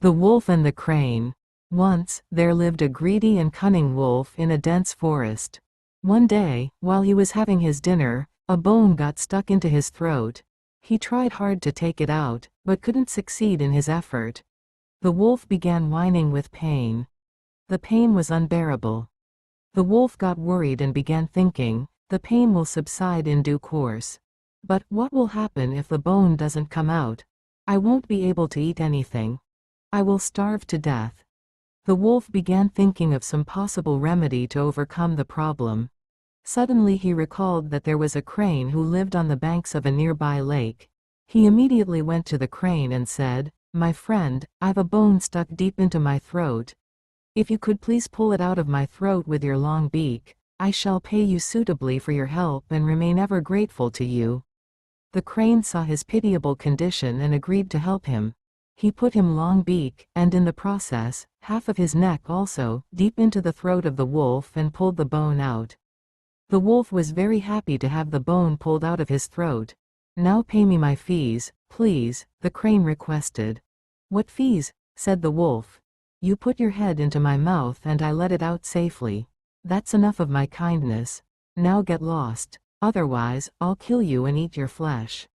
The Wolf and the Crane. Once, there lived a greedy and cunning wolf in a dense forest. One day, while he was having his dinner, a bone got stuck into his throat. He tried hard to take it out, but couldn't succeed in his effort. The wolf began whining with pain. The pain was unbearable. The wolf got worried and began thinking, the pain will subside in due course. But what will happen if the bone doesn't come out? I won't be able to eat anything. I will starve to death. The wolf began thinking of some possible remedy to overcome the problem. Suddenly he recalled that there was a crane who lived on the banks of a nearby lake. He immediately went to the crane and said, "My friend, I've a bone stuck deep into my throat. If you could please pull it out of my throat with your long beak, I shall pay you suitably for your help and remain ever grateful to you." The crane saw his pitiable condition and agreed to help him. He put him long beak, and in the process, half of his neck also, deep into the throat of the wolf and pulled the bone out. The wolf was very happy to have the bone pulled out of his throat. "Now pay me my fees, please," the crane requested. "What fees?" said the wolf. "You put your head into my mouth and I let it out safely. That's enough of my kindness. Now get lost. Otherwise, I'll kill you and eat your flesh."